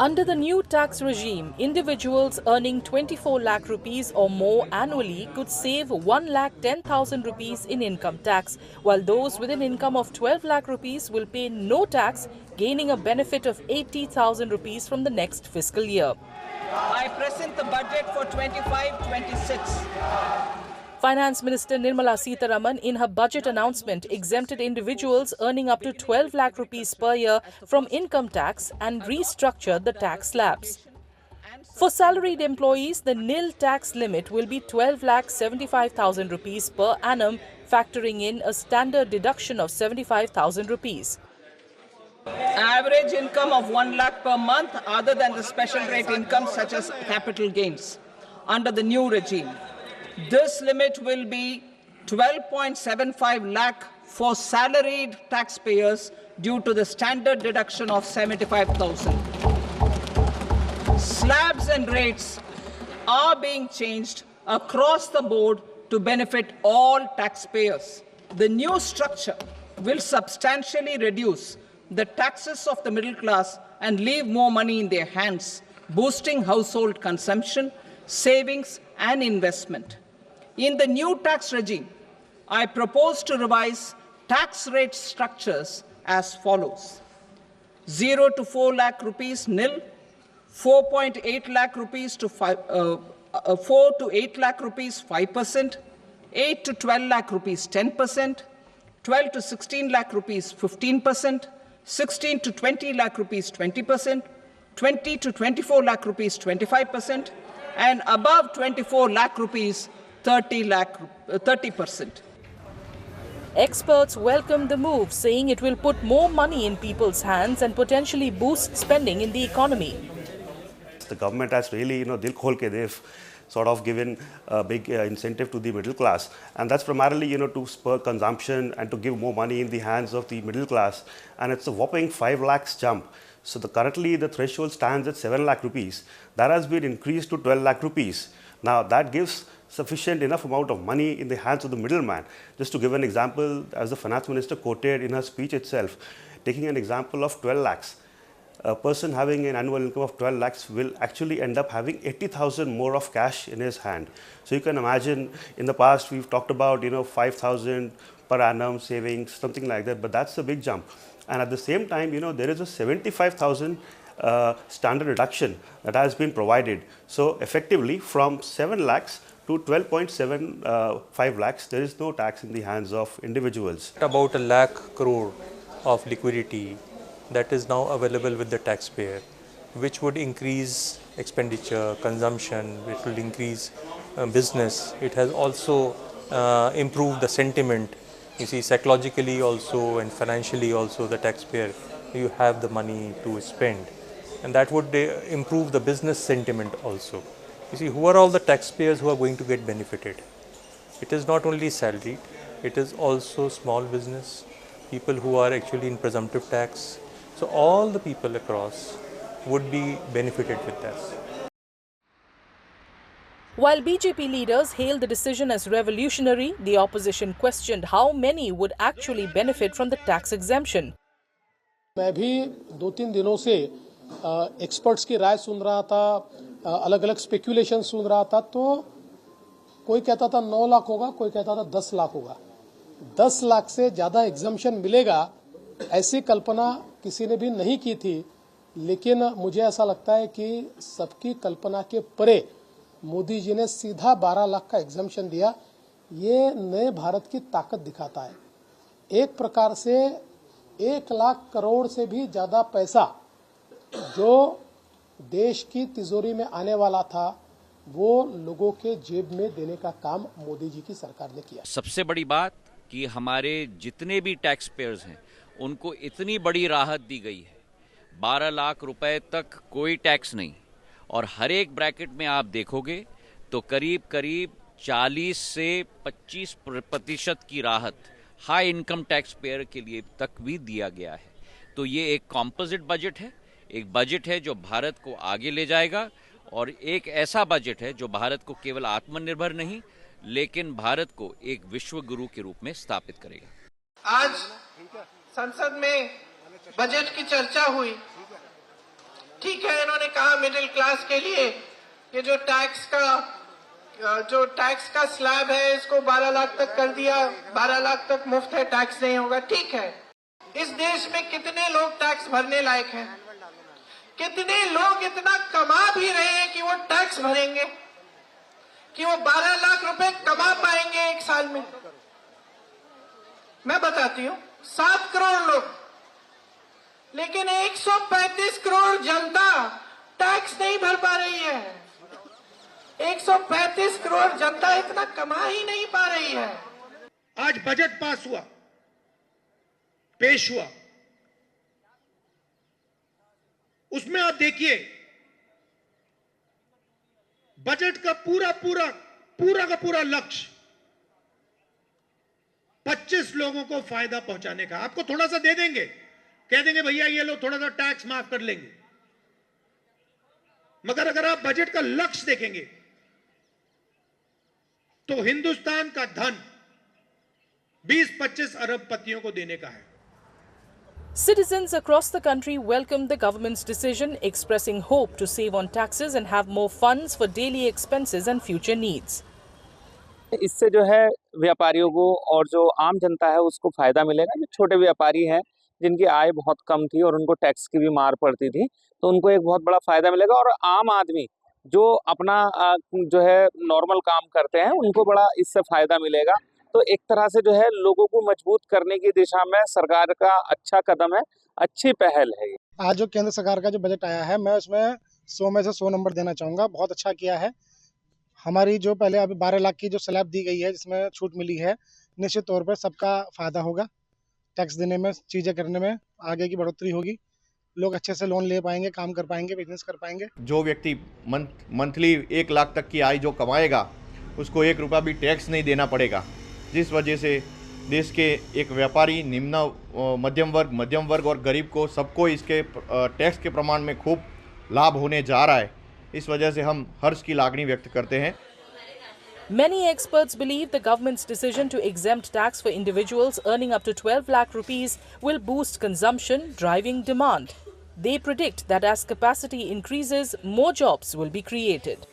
Under the new tax regime, individuals earning 24 lakh rupees or more annually could save 1 lakh 10,000 rupees in income tax, while those with an income of 12 lakh rupees will pay no tax, gaining a benefit of 80,000 rupees from the next fiscal year. I present the budget for 25-26. Finance Minister Nirmala Sitharaman, in her budget announcement, exempted individuals earning up to 12 lakh rupees per year from income tax and restructured the tax slabs. For salaried employees, the nil tax limit will be 12 lakh 75,000 rupees per annum, factoring in a standard deduction of 75,000 rupees. Average income of 1 lakh per month other than the special rate income such as capital gains under the new regime. This limit will be 12.75 lakh for salaried taxpayers due to the standard deduction of 75,000. Slabs and rates are being changed across the board to benefit all taxpayers. The new structure will substantially reduce the taxes of the middle class and leave more money in their hands, boosting household consumption, savings and investment. In the new tax regime, I propose to revise tax rate structures as follows: 0 to 4 lakh rupees nil, 4.8 lakh rupees to 4 to 8 lakh rupees 5%, 8 to 12 lakh rupees 10%, 12 to 16 lakh rupees 15%, 16 to 20 lakh rupees 20%, 20 to 24 lakh rupees 25%, and above 24 lakh rupees 30%. Experts welcome the move, saying it will put more money in people's hands and potentially boost spending in the economy. The government has really, dil khol ke they've sort of given a big incentive to the middle class, and that's primarily, to spur consumption and to give more money in the hands of the middle class, and it's a whopping 5 lakhs jump. So currently the threshold stands at 7 lakh rupees. That has been increased to 12 lakh rupees. Now that gives sufficient enough amount of money in the hands of the middleman. Just to give an example, as the finance minister quoted in her speech itself, taking an example of 12 lakhs, a person having an annual income of 12 lakhs will actually end up having 80,000 more of cash in his hand. So you can imagine, in the past we've talked about 5,000 per annum savings, something like that, but that's a big jump. And at the same time, there is a 75,000 standard deduction that has been provided. So effectively, from 7 lakhs to 12.75 lakhs, there is no tax in the hands of individuals. About 1 lakh crore of liquidity that is now available with the taxpayer, which would increase expenditure, consumption, it will increase business. It has also improved the sentiment. You see, psychologically also and financially also, the taxpayer, you have the money to spend, and that would improve the business sentiment also. You see, who are all the taxpayers who are going to get benefited? It is not only salaried, it is also small business, people who are actually in presumptive tax. So all the people across would be benefited with this. While BJP leaders hailed the decision as revolutionary, the opposition questioned how many would actually benefit from the tax exemption. मैं भी 2-3 दिनों से experts की राय सुन रहा था, अलग अलग speculation सुन रहा था, तो कोई कहता था 9 लाख होगा, कोई कहता था 10 लाख होगा। 10 लाख से ज्यादा एग्जम्पशन मिलेगा ऐसी कल्पना किसी ने भी नहीं की थी, लेकिन मुझे ऐसा लगता है कि सबकी कल्पना के परे मोदी जी ने सीधा 12 लाख का एग्जम्पशन दिया। ये नए भारत की ताकत दिखाता है। एक प्रकार से 1 लाख करोड़ से भी ज्यादा पैसा जो देश की तिजोरी में आने वाला था, वो लोगों के जेब में देने का काम मोदी जी की सरकार ने किया। सबसे बड़ी बात कि हमारे जितने भी टैक्स पेयर्स हैं उनको इतनी बड़ी राहत दी गई है, 12 लाख रुपए तक कोई टैक्स नहीं, और हर एक ब्रैकेट में आप देखोगे तो करीब करीब 40 से 25% की राहत हाई इनकम टैक्स पेयर के लिए तक भी दिया गया है। तो ये एक कॉम्पोजिट बजट है, एक बजट है जो भारत को आगे ले जाएगा, और एक ऐसा बजट है जो भारत को केवल आत्मनिर्भर नहीं लेकिन भारत को एक विश्व गुरु के रूप में स्थापित करेगा। आज संसद में बजट की चर्चा हुई। ठीक है, इन्होंने कहा मिडिल क्लास के लिए ये जो टैक्स का स्लैब है इसको 12 लाख तक कर दिया, 12 लाख तक मुफ्त है, टैक्स नहीं होगा। ठीक है, इस देश में कितने लोग टैक्स भरने लायक हैं? कितने लोग इतना कमा भी रहे हैं कि वो टैक्स भरेंगे, कि वो 12 लाख रुपए कमा पाएंगे एक साल में? मैं बताती हूं, 7 करोड़ लोग, लेकिन 135 करोड़ जनता टैक्स नहीं भर पा रही है। 135 करोड़ जनता इतना कमा ही नहीं पा रही है। आज बजट पास हुआ, पेश हुआ, उसमें आप देखिए बजट का पूरा लक्ष्य 25 लोगों को फायदा पहुंचाने का। आपको थोड़ा सा दे देंगे, कह देंगे भैया ये लो थोड़ा सा टैक्स माफ कर लेंगे, मगर अगर आप बजट का लक्ष्य देखेंगे तो हिंदुस्तान का धन 20-25 अरबपतियों को देने का है। Citizens across the country welcomed the government's decision, expressing hope to save on taxes and have more funds for daily expenses and future needs. इससे जो है व्यापारियों को और जो आम जनता है उसको फायदा मिलेगा। जो छोटे व्यापारी हैं जिनकी आय बहुत कम थी और उनको टैक्स की भी मार पड़ती थी, तो उनको एक बहुत बड़ा फायदा मिलेगा। और आम आदमी जो अपना जो है नॉर्मल काम करते हैं उनको बड़ा इससे फायदा मिलेगा। तो एक तरह से जो है लोगों को मजबूत करने की दिशा में सरकार का अच्छा कदम है, अच्छी पहल है। आज जो केंद्र सरकार का जो बजट आया है, मैं उसमें 100 में से 100 नंबर देना चाहूँगा। बहुत अच्छा किया है। हमारी जो पहले अभी 12 लाख की जो स्लैब दी गई है, जिसमें छूट मिली है, निश्चित तौर पर सबका फ़ायदा होगा। टैक्स देने में, चीज़ें करने में आगे की बढ़ोतरी होगी। लोग अच्छे से लोन ले पाएंगे, काम कर पाएंगे, बिजनेस कर पाएंगे। जो व्यक्ति मंथली 1 लाख तक की आय जो कमाएगा उसको 1 रुपया भी टैक्स नहीं देना पड़ेगा, जिस वजह से देश के एक व्यापारी, निम्न मध्यम वर्ग और गरीब को सबको इसके टैक्स के प्रमाण में खूब लाभ होने जा रहा है। इस वजह से हम हर्ष की लागनी व्यक्त करते हैं। Many experts believe the government's decision to exempt tax for individuals earning up to 12 lakh rupees will boost consumption, driving demand. They predict that as capacity increases, more jobs will be created.